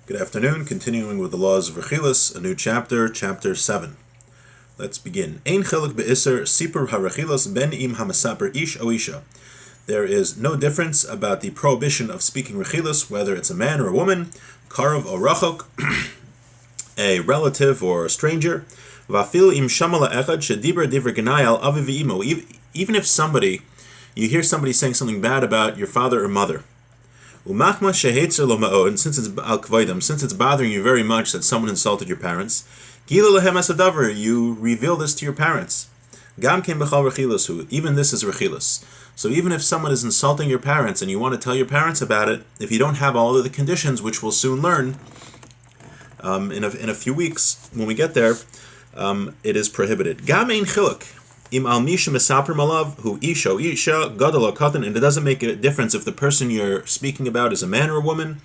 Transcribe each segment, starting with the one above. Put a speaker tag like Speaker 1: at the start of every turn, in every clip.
Speaker 1: Good afternoon. Continuing with the laws of Rechilus, a new chapter, chapter 7. Let's begin. Ein chiluk be'isser sipur ha-Rechilus ben im hamasaper ish o isha. There is no difference about the prohibition of speaking Rechilus, whether it's a man or a woman, karov or rachok, a relative or a stranger. Vafil im shamala echad shedibra divrei gnai al aviv v'imo. Even if you hear somebody saying something bad about your father or mother. And since it's al kvoidam, since it's bothering you very much that someone insulted your parents, you reveal this to your parents. Even this is Rechilus. So even if someone is insulting your parents and you want to tell your parents about it, if you don't have all of the conditions, which we'll soon learn in a few weeks when we get there, it is prohibited. Gam ein chiluk. Im al misha mesaper malav hu isha gadol or katan, and it doesn't make a difference if the person you're speaking about is a man or a woman,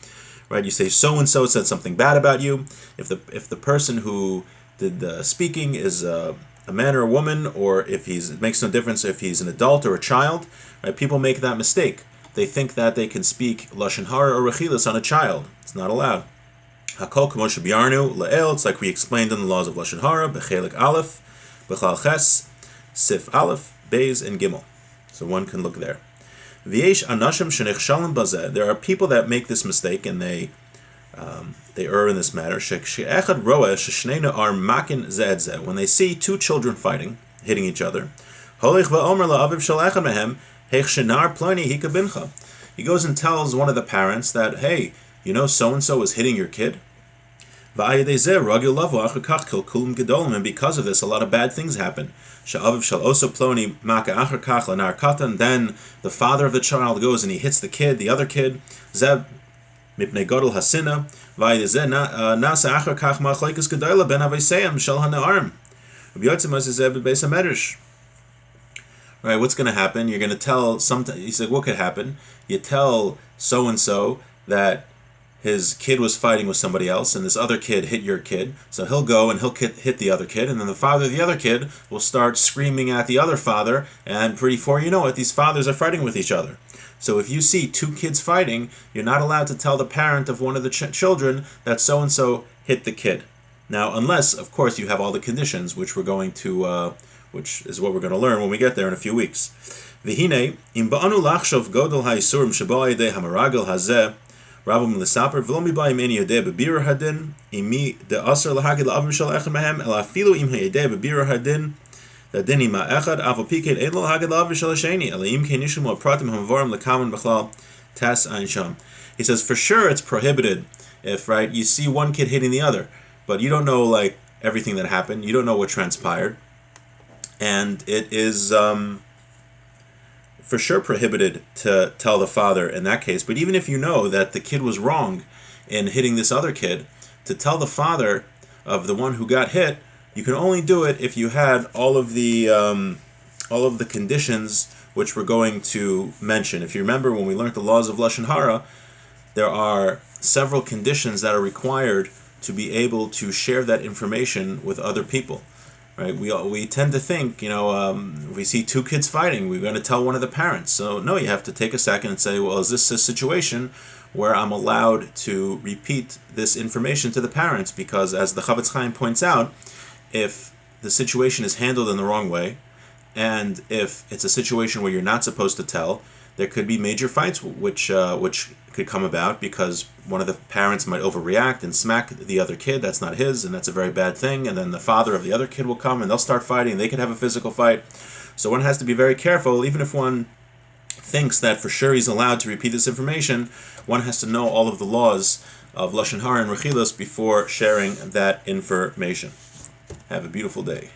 Speaker 1: right? You say so and so said something bad about you. If the person who did the speaking is a man or a woman, or it makes no difference if he's an adult or a child, right? People make that mistake. They think that they can speak lashon hara or rechilus on a child. It's not allowed. Hakol k'moshe b'yarnu le'el. It's like we explained in the laws of lashon hara b'chelik aleph b'chlal ches. Sif Aleph, Beis, and Gimel. So one can look there. V'yesh anashim shenichshalim bazeh. There are people that make this mistake and they err in this matter. She'echad roeh sheshneina ar makin zeh zeh. When they see two children fighting, hitting each other, holich va'omer la'aviv shel echad mehem heich shenar ploni hika bincha. He goes and tells one of the parents that, hey, you know so and so is hitting your kid. And because of this, a lot of bad things happen. Then the father of the child goes and he hits the other kid. Right, what's going to happen? You're going to tell he said, what could happen? You tell so and so that his kid was fighting with somebody else, and this other kid hit your kid. So he'll go and he'll hit the other kid, and then the father of the other kid will start screaming at the other father, and before you know it, these fathers are fighting with each other. So if you see two kids fighting, you're not allowed to tell the parent of one of the children that so-and-so hit the kid. Now, unless, of course, you have all the conditions, which is what we're going to learn when we get there in a few weeks. V'hinei, im ba'anu lachshov godol ha'isurim shebo ha'idei ha'maragel hazeh, Rabbi L'saper v'lo mibai meni yodeh b'birur hadin imi de aser lahagid la'avim shel echad mehem el afilu im ha'yodeh b'birur hadin dadin ima echad avo piked ein lo lahagid la'avim shel hasheni el im kein nishumu apratim ha'mavorim l'kaman b'chlal tas ein sham. He says for sure it's prohibited if, right, you see one kid hitting the other, but you don't know like everything that happened, you don't know what transpired, and it is for sure prohibited to tell the father in that case. But even if you know that the kid was wrong in hitting this other kid, to tell the father of the one who got hit, you can only do it if you had all of the conditions which we're going to mention. If you remember when we learned the laws of lashon hara, there are several conditions that are required to be able to share that information with other people. Right, we tend to think, we see two kids fighting, we're going to tell one of the parents. So no, you have to take a second and say, well, is this a situation where I'm allowed to repeat this information to the parents? Because as the Chavetz Chaim points out, if the situation is handled in the wrong way, and if it's a situation where you're not supposed to tell, there could be major fights which could come about because one of the parents might overreact and smack the other kid. That's not his, and that's a very bad thing. And then the father of the other kid will come and they'll start fighting, and they could have a physical fight. So one has to be very careful. Even if one thinks that for sure he's allowed to repeat this information, one has to know all of the laws of lashon hara and rechilus before sharing that information. Have a beautiful day.